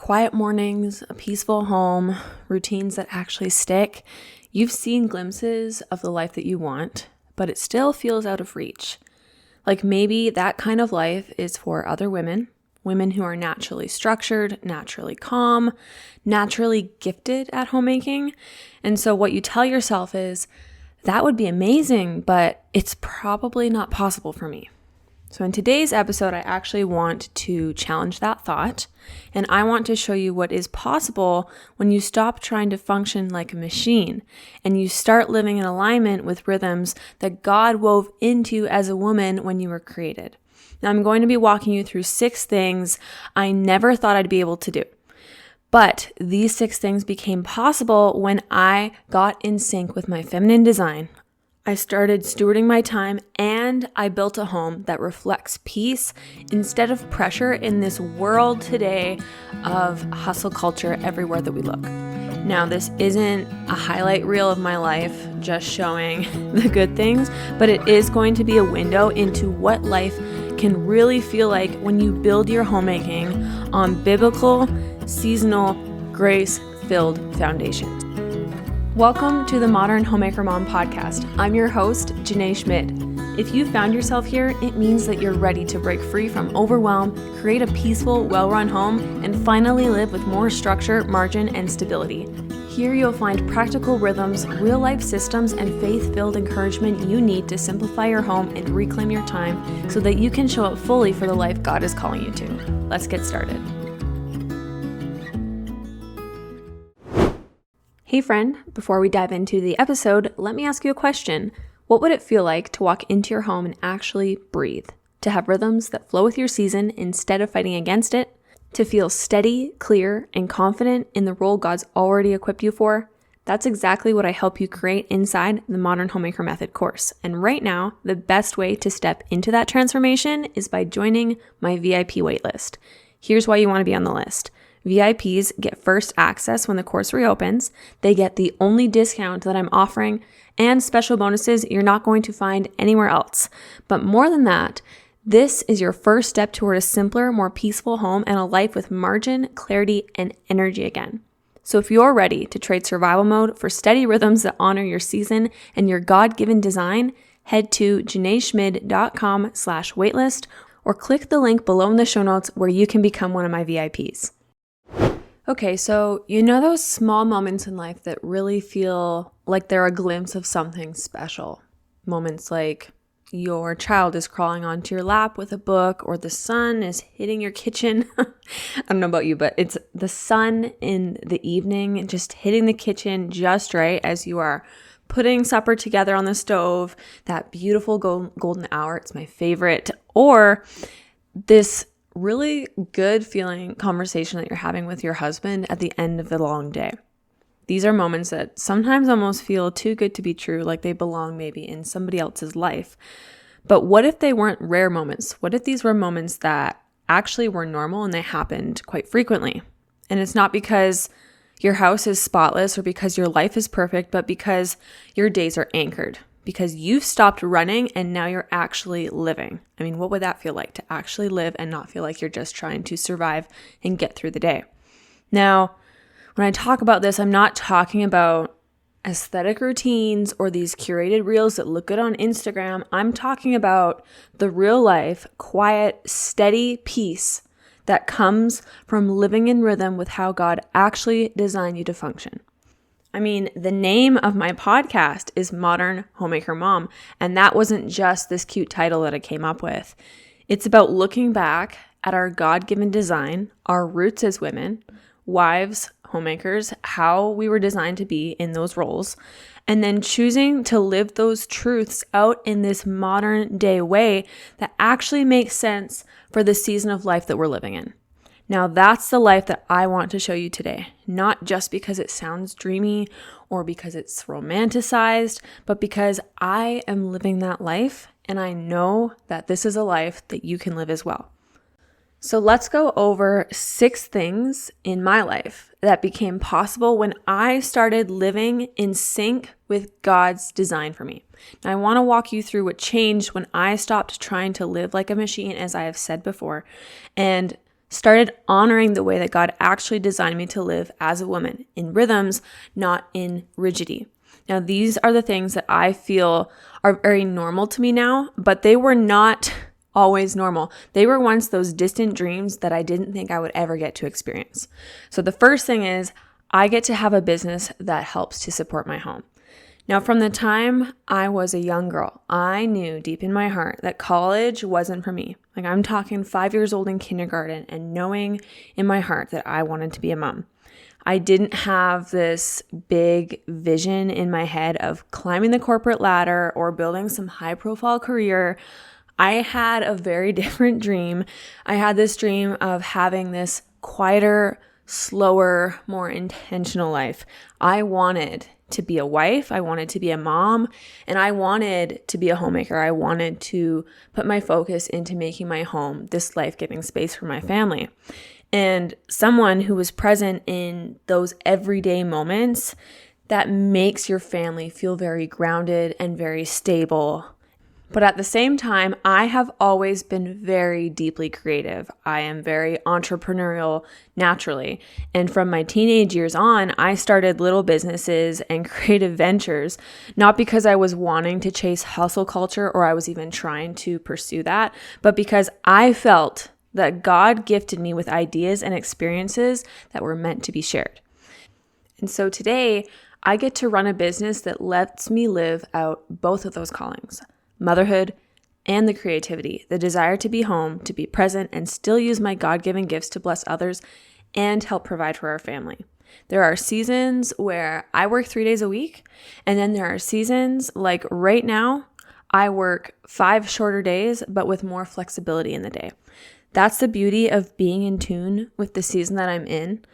quiet mornings, a peaceful home, routines that actually stick, you've seen glimpses of the life that you want, but it still feels out of reach. Like maybe that kind of life is for other women who are naturally structured, naturally calm, naturally gifted at homemaking. And so what you tell yourself is, that would be amazing, but it's probably not possible for me. So in today's episode, I actually want to challenge that thought, and I want to show you what is possible when you stop trying to function like a machine and you start living in alignment with rhythms that God wove into you as a woman when you were created. Now, I'm going to be walking you through 6 things I never thought I'd be able to do. But these 6 things became possible when I got in sync with my feminine design. I started stewarding my time, and I built a home that reflects peace instead of pressure in this world today of hustle culture everywhere that we look. Now, this isn't a highlight reel of my life just showing the good things, but it is going to be a window into what life can really feel like when you build your homemaking on biblical, seasonal, grace-filled foundations. Welcome to the Modern Homemaker Mom podcast. I'm your host, Janae Schmidt. If you found yourself here, it means that you're ready to break free from overwhelm, create a peaceful, well-run home, and finally live with more structure, margin, and stability. Here you'll find practical rhythms, real-life systems, and faith-filled encouragement you need to simplify your home and reclaim your time so that you can show up fully for the life God is calling you to. Let's get started. Hey friend, before we dive into the episode, let me ask you a question. What would it feel like to walk into your home and actually breathe? To have rhythms that flow with your season instead of fighting against it? To feel steady, clear, and confident in the role God's already equipped you for? That's exactly what I help you create inside the Modern Homemaker Method course. And right now, the best way to step into that transformation is by joining my VIP waitlist. Here's why you want to be on the list. VIPs get first access when the course reopens. They get the only discount that I'm offering and special bonuses you're not going to find anywhere else. But more than that, this is your first step toward a simpler, more peaceful home and a life with margin, clarity, and energy again. So if you're ready to trade survival mode for steady rhythms that honor your season and your God-given design, head to janaeschmid.com/waitlist or click the link below in the show notes where you can become one of my VIPs. Okay, so you know those small moments in life that really feel like they're a glimpse of something special. Moments like your child is crawling onto your lap with a book, or the sun is hitting your kitchen. I don't know about you, but it's the sun in the evening just hitting the kitchen just right as you are putting supper together on the stove. That beautiful golden hour, it's my favorite. Or this really good feeling conversation that you're having with your husband at the end of the long day. These are moments that sometimes almost feel too good to be true, like they belong maybe in somebody else's life. But what if they weren't rare moments? What if these were moments that actually were normal and they happened quite frequently? And it's not because your house is spotless or because your life is perfect, but because your days are anchored. Because you've stopped running and now you're actually living. I mean, what would that feel like to actually live and not feel like you're just trying to survive and get through the day? Now, when I talk about this, I'm not talking about aesthetic routines or these curated reels that look good on Instagram. I'm talking about the real life, quiet, steady peace that comes from living in rhythm with how God actually designed you to function. I mean, the name of my podcast is Modern Homemaker Mom, and that wasn't just this cute title that I came up with. It's about looking back at our God-given design, our roots as women, wives, homemakers, how we were designed to be in those roles, and then choosing to live those truths out in this modern day way that actually makes sense for the season of life that we're living in. Now that's the life that I want to show you today, not just because it sounds dreamy or because it's romanticized, but because I am living that life and I know that this is a life that you can live as well. So let's go over 6 things in my life that became possible when I started living in sync with God's design for me. Now, I want to walk you through what changed when I stopped trying to live like a machine, as I have said before, and started honoring the way that God actually designed me to live as a woman, in rhythms, not in rigidity. Now, these are the things that I feel are very normal to me now, but they were not always normal. They were once those distant dreams that I didn't think I would ever get to experience. So the first thing is I get to have a business that helps to support my home. Now, from the time I was a young girl, I knew deep in my heart that college wasn't for me. Like, I'm talking 5 years old in kindergarten and knowing in my heart that I wanted to be a mom. I didn't have this big vision in my head of climbing the corporate ladder or building some high-profile career. I had a very different dream. I had this dream of having this quieter, slower, more intentional life. I wanted to be a wife, I wanted to be a mom, and I wanted to be a homemaker. I wanted to put my focus into making my home this life-giving space for my family. And someone who was present in those everyday moments that makes your family feel very grounded and very stable. But at the same time, I have always been very deeply creative. I am very entrepreneurial naturally. And from my teenage years on, I started little businesses and creative ventures, not because I was wanting to chase hustle culture or I was even trying to pursue that, but because I felt that God gifted me with ideas and experiences that were meant to be shared. And so today, I get to run a business that lets me live out both of those callings. Motherhood and the creativity, the desire to be home, to be present, and still use my God-given gifts to bless others and help provide for our family. There are seasons where I work 3 days a week, and then there are seasons like right now, I work 5 shorter days, but with more flexibility in the day. That's the beauty of being in tune with the season that I'm in,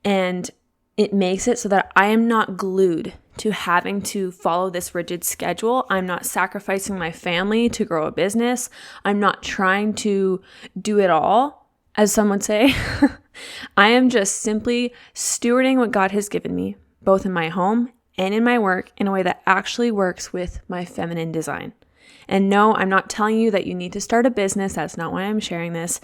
and it makes it so that I am not glued to having to follow this rigid schedule. I'm not sacrificing my family to grow a business. I'm not trying to do it all, as some would say. I am just simply stewarding what God has given me, both in my home and in my work, in a way that actually works with my feminine design. And no, I'm not telling you that you need to start a business. That's not why I'm sharing this.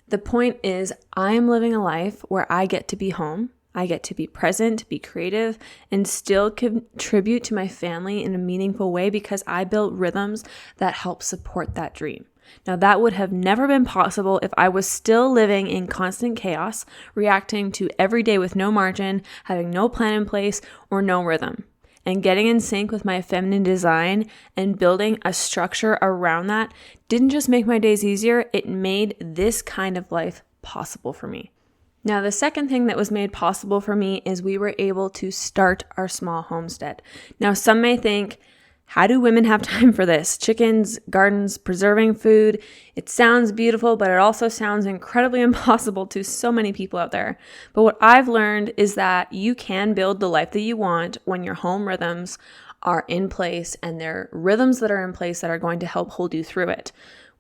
The point is, I am living a life where I get to be home. I get to be present, be creative, and still contribute to my family in a meaningful way because I built rhythms that help support that dream. Now, that would have never been possible if I was still living in constant chaos, reacting to every day with no margin, having no plan in place, or no rhythm. And getting in sync with my feminine design and building a structure around that didn't just make my days easier, it made this kind of life possible for me. Now, the second thing that was made possible for me is we were able to start our small homestead. Now, some may think, how do women have time for this? Chickens, gardens, preserving food. It sounds beautiful, but it also sounds incredibly impossible to so many people out there. But what I've learned is that you can build the life that you want when your home rhythms are in place and they're rhythms that are in place that are going to help hold you through it.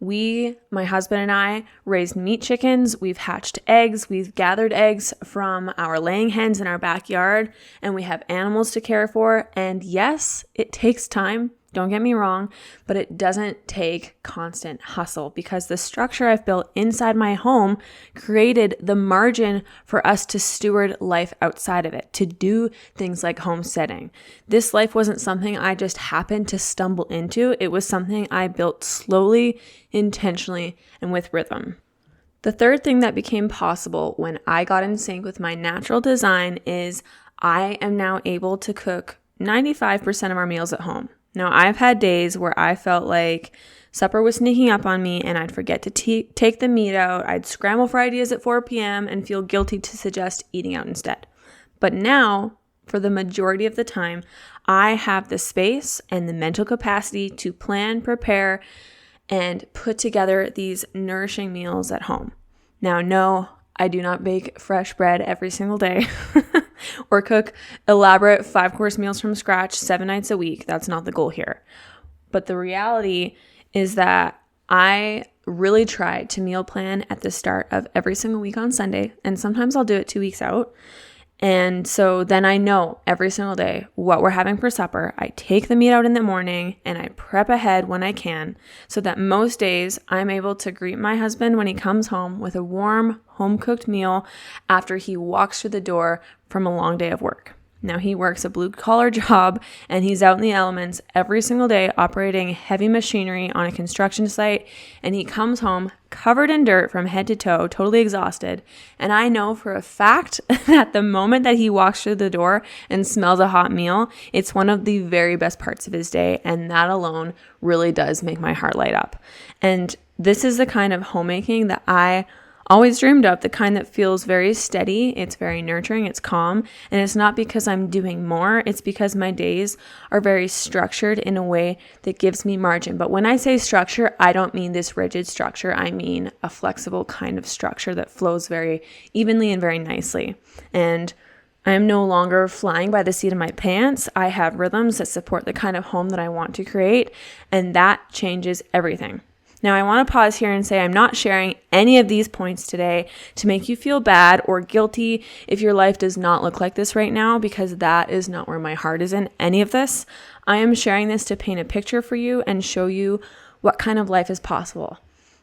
My husband and I, raised meat chickens, we've hatched eggs, we've gathered eggs from our laying hens in our backyard, and we have animals to care for. And yes, it takes time, don't get me wrong, but it doesn't take constant hustle because the structure I've built inside my home created the margin for us to steward life outside of it, to do things like homesteading. This life wasn't something I just happened to stumble into. It was something I built slowly, intentionally, and with rhythm. The third thing that became possible when I got in sync with my natural design is I am now able to cook 95% of our meals at home. Now, I've had days where I felt like supper was sneaking up on me and I'd forget to take the meat out. I'd scramble for ideas at 4 p.m. and feel guilty to suggest eating out instead. But now, for the majority of the time, I have the space and the mental capacity to plan, prepare, and put together these nourishing meals at home. Now, no, I do not bake fresh bread every single day or cook elaborate 5-course meals from scratch 7 nights a week. That's not the goal here. But the reality is that I really try to meal plan at the start of every single week on Sunday, and sometimes I'll do it 2 weeks out. And so then I know every single day what we're having for supper. I take the meat out in the morning and I prep ahead when I can so that most days I'm able to greet my husband when he comes home with a warm home-cooked meal after he walks through the door from a long day of work. Now, he works a blue-collar job, and he's out in the elements every single day operating heavy machinery on a construction site, and he comes home covered in dirt from head to toe, totally exhausted. And I know for a fact that the moment that he walks through the door and smells a hot meal, it's one of the very best parts of his day, and that alone really does make my heart light up. And this is the kind of homemaking that I always dreamed of, the kind that feels very steady, it's very nurturing, it's calm, and it's not because I'm doing more, it's because my days are very structured in a way that gives me margin. But when I say structure, I don't mean this rigid structure, I mean a flexible kind of structure that flows very evenly and very nicely. And I am no longer flying by the seat of my pants. I have rhythms that support the kind of home that I want to create, and that changes everything. Now, I want to pause here and say I'm not sharing any of these points today to make you feel bad or guilty if your life does not look like this right now, because that is not where my heart is in any of this. I am sharing this to paint a picture for you and show you what kind of life is possible.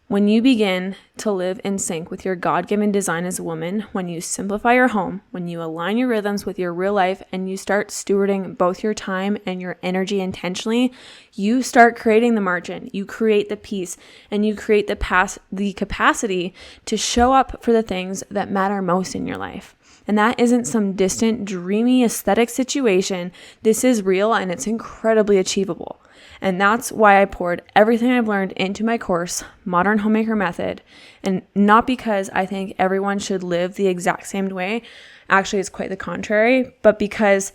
When you begin to live in sync with your God-given design as a woman, when you simplify your home, when you align your rhythms with your real life, and you start stewarding both your time and your energy intentionally, you start creating the margin, you create the peace, and you create the capacity to show up for the things that matter most in your life. And that isn't some distant, dreamy, aesthetic situation. This is real, and it's incredibly achievable. And that's why I poured everything I've learned into my course, Modern Homemaker Method. And not because I think everyone should live the exact same way. Actually, it's quite the contrary. But because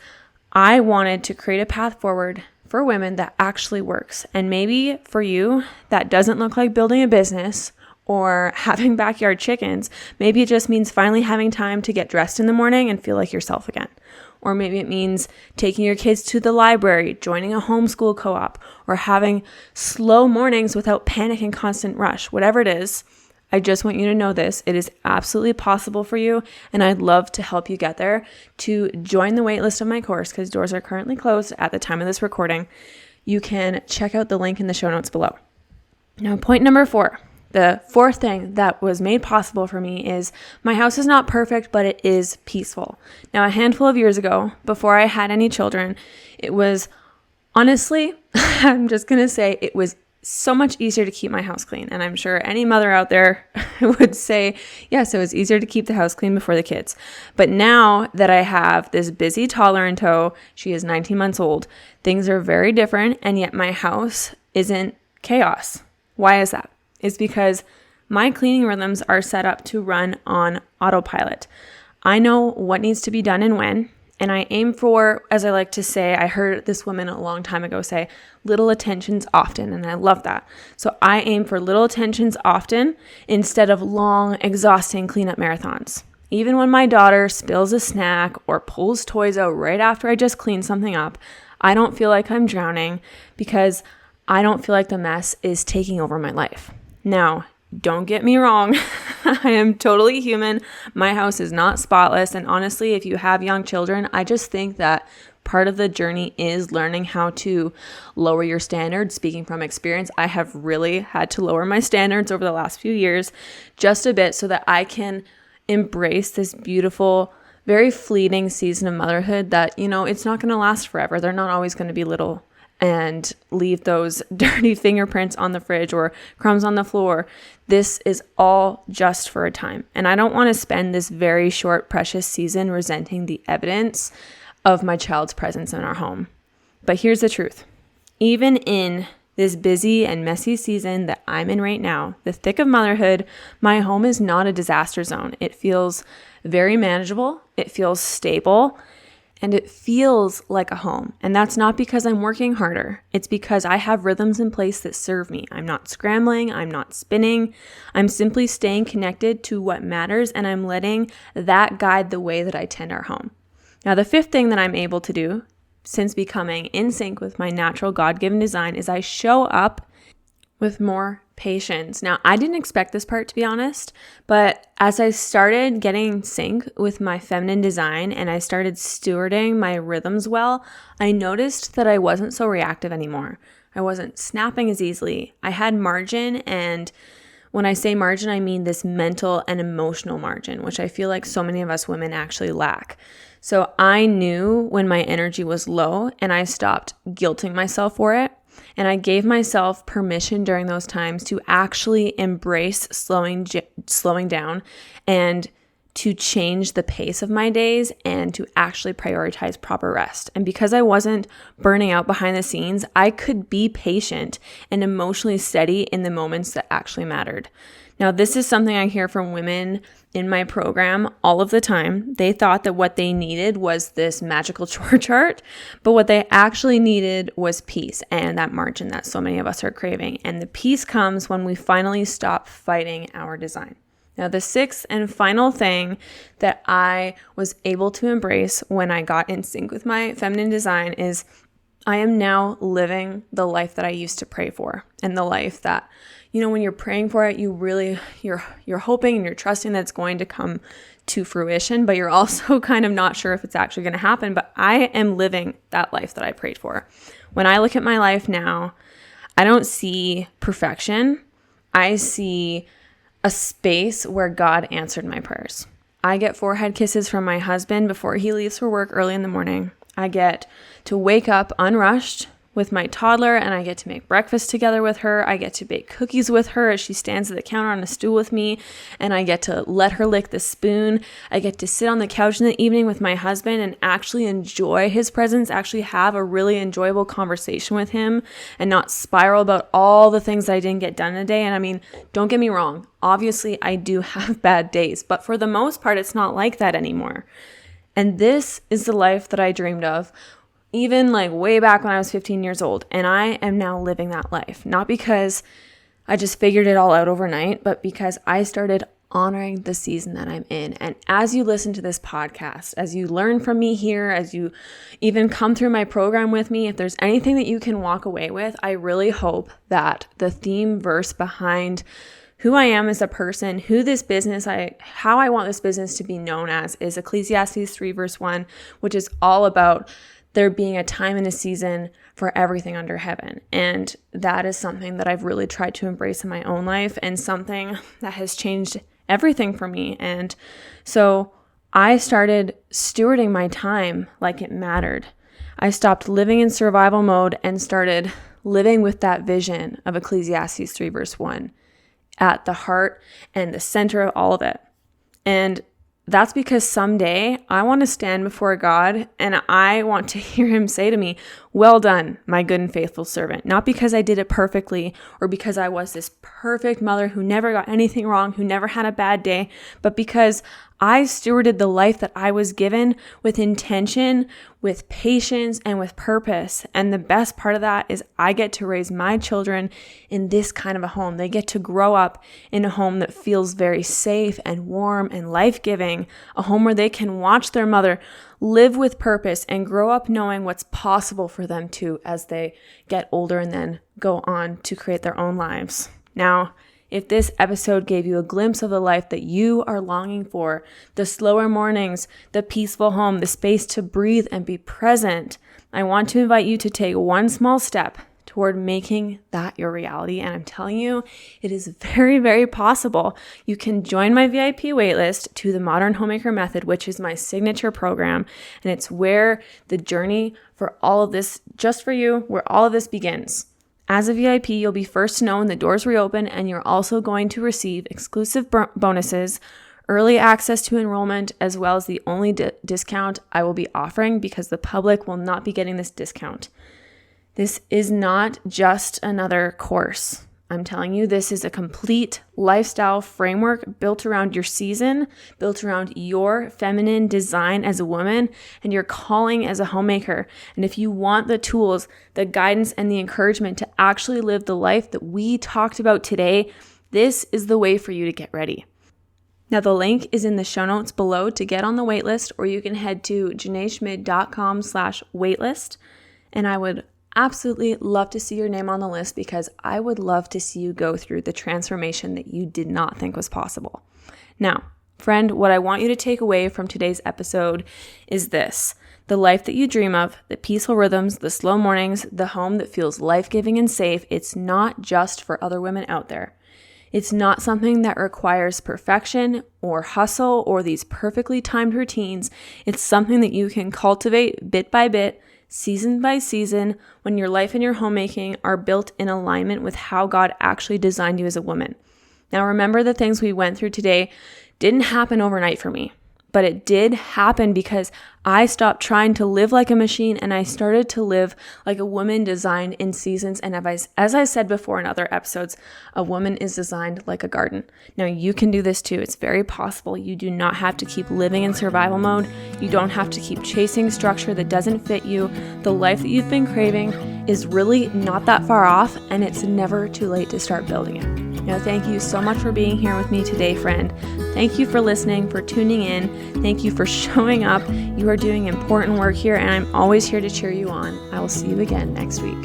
I wanted to create a path forward for women that actually works. And maybe for you, that doesn't look like building a business or having backyard chickens. Maybe it just means finally having time to get dressed in the morning and feel like yourself again. Or maybe it means taking your kids to the library, joining a homeschool co-op, or having slow mornings without panic and constant rush. Whatever it is, I just want you to know this. It is absolutely possible for you, and I'd love to help you get there. To join the waitlist of my course, because doors are currently closed at the time of this recording, you can check out the link in the show notes below. Now, point number 4. The fourth thing that was made possible for me is my house is not perfect, but it is peaceful. Now, a handful of years ago, before I had any children, it was honestly, I'm just going to say it was so much easier to keep my house clean. And I'm sure any mother out there would say, yes, it was easier to keep the house clean before the kids. But now that I have this busy toddler in tow, she is 19 months old, things are very different, and yet my house isn't chaos. Why is that? It's because my cleaning rhythms are set up to run on autopilot. I know what needs to be done and when, and I aim for, as I like to say, I heard this woman a long time ago say, little attentions often, and I love that. So I aim for little attentions often instead of long, exhausting cleanup marathons. Even when my daughter spills a snack or pulls toys out right after I just cleaned something up, I don't feel like I'm drowning because I don't feel like the mess is taking over my life. Now, don't get me wrong. I am totally human. My house is not spotless. And honestly, if you have young children, I just think that part of the journey is learning how to lower your standards. Speaking from experience, I have really had to lower my standards over the last few years just a bit so that I can embrace this beautiful, very fleeting season of motherhood that, it's not going to last forever. They're not always going to be little and leave those dirty fingerprints on the fridge or crumbs on the floor. This is all just for a time. And I don't want to spend this very short, precious season resenting the evidence of my child's presence in our home. But here's the truth. Even in this busy and messy season that I'm in right now, the thick of motherhood, my home is not a disaster zone. It feels very manageable. It feels stable. And it feels like a home. And that's not because I'm working harder. It's because I have rhythms in place that serve me. I'm not scrambling. I'm not spinning. I'm simply staying connected to what matters, and I'm letting that guide the way that I tend our home. Now, the fifth thing that I'm able to do since becoming in sync with my natural God-given design is I show up with more patience. Now, I didn't expect this part, to be honest, but as I started getting sync with my feminine design and I started stewarding my rhythms well, I noticed that I wasn't so reactive anymore. I wasn't snapping as easily. I had margin, and When I say margin, I mean this mental and emotional margin, which I feel like so many of us women actually lack. So I knew when my energy was low and I stopped guilting myself for it. And I gave myself permission during those times to actually embrace slowing down and to change the pace of my days and to actually prioritize proper rest. And because I wasn't burning out behind the scenes, I could be patient and emotionally steady in the moments that actually mattered. Now, this is something I hear from women in my program all of the time. They thought that what they needed was this magical chore chart, but what they actually needed was peace and that margin that so many of us are craving. And the peace comes when we finally stop fighting our design. Now, the sixth and final thing that I was able to embrace when I got in sync with my feminine design is I am now living the life that I used to pray for, and the life that, when you're praying for it, you're hoping and you're trusting that it's going to come to fruition, but you're also kind of not sure if it's actually going to happen. But I am living that life that I prayed for. When I look at my life now, I don't see perfection. I see a space where God answered my prayers. I get forehead kisses from my husband before he leaves for work early in the morning. I get to wake up unrushed with my toddler, and I get to make breakfast together with her. I get to bake cookies with her as she stands at the counter on a stool with me, and I get to let her lick the spoon. I get to sit on the couch in the evening with my husband and actually enjoy his presence, actually have a really enjoyable conversation with him and not spiral about all the things that I didn't get done in a day. And I mean, don't get me wrong. Obviously, I do have bad days, but for the most part, it's not like that anymore. And this is the life that I dreamed of, even like way back when I was 15 years old. And I am now living that life, not because I just figured it all out overnight, but because I started honoring the season that I'm in. And as you listen to this podcast, as you learn from me here, as you even come through my program with me, if there's anything that you can walk away with, I really hope that the theme verse behind who I am as a person, how I want this business to be known as is Ecclesiastes 3 verse 1, which is all about there being a time and a season for everything under heaven. And that is something that I've really tried to embrace in my own life and something that has changed everything for me. And so I started stewarding my time like it mattered. I stopped living in survival mode and started living with that vision of Ecclesiastes 3 verse 1 at the heart and the center of all of it. And that's because someday I want to stand before God and I want to hear him say to me, "Well done, my good and faithful servant." Not because I did it perfectly or because I was this perfect mother who never got anything wrong, who never had a bad day, but because I stewarded the life that I was given with intention, with patience, and with purpose. And the best part of that is I get to raise my children in this kind of a home. They get to grow up in a home that feels very safe and warm and life-giving, a home where they can watch their mother live with purpose and grow up knowing what's possible for them too as they get older and then go on to create their own lives. Now, if this episode gave you a glimpse of the life that you are longing for, the slower mornings, the peaceful home, the space to breathe and be present, I want to invite you to take one small step toward making that your reality. And I'm telling you, it is very, very possible. You can join my VIP waitlist to the Modern Homemaker Method, which is my signature program. And it's where the journey for all of this, just for you, where all of this begins. As a VIP, you'll be first to know when the doors reopen, and you're also going to receive exclusive bonuses, early access to enrollment, as well as the only discount I will be offering because the public will not be getting this discount. This is not just another course. I'm telling you, this is a complete lifestyle framework built around your season, built around your feminine design as a woman and your calling as a homemaker. And if you want the tools, the guidance, and the encouragement to actually live the life that we talked about today, this is the way for you to get ready. Now, the link is in the show notes below to get on the waitlist, or you can head to janaeschmid.com/waitlist. And I would absolutely love to see your name on the list because I would love to see you go through the transformation that you did not think was possible. Now, friend, what I want you to take away from today's episode is this: the life that you dream of, the peaceful rhythms, the slow mornings, the home that feels life-giving and safe, it's not just for other women out there. It's not something that requires perfection or hustle or these perfectly timed routines. It's something that you can cultivate bit by bit, season by season, when your life and your homemaking are built in alignment with how God actually designed you as a woman. Now, remember, the things we went through today didn't happen overnight for me, but it did happen because I stopped trying to live like a machine and I started to live like a woman designed in seasons. And as I said before in other episodes, a woman is designed like a garden. Now, you can do this too. It's very possible. You do not have to keep living in survival mode. You don't have to keep chasing structure that doesn't fit you. The life that you've been craving is really not that far off, and it's never too late to start building it. Now, thank you so much for being here with me today, friend. Thank you for listening, for tuning in. Thank you for showing up. You are doing important work here, and I'm always here to cheer you on. I will see you again next week.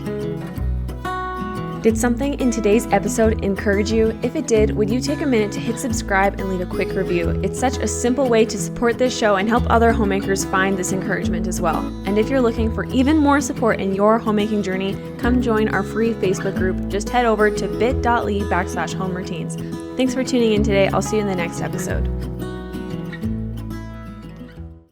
Did something in today's episode encourage you? If it did, would you take a minute to hit subscribe and leave a quick review? It's such a simple way to support this show and help other homemakers find this encouragement as well. And if you're looking for even more support in your homemaking journey, come join our free Facebook group. Just head over to bit.ly/homeroutines. Thanks for tuning in today. I'll see you in the next episode.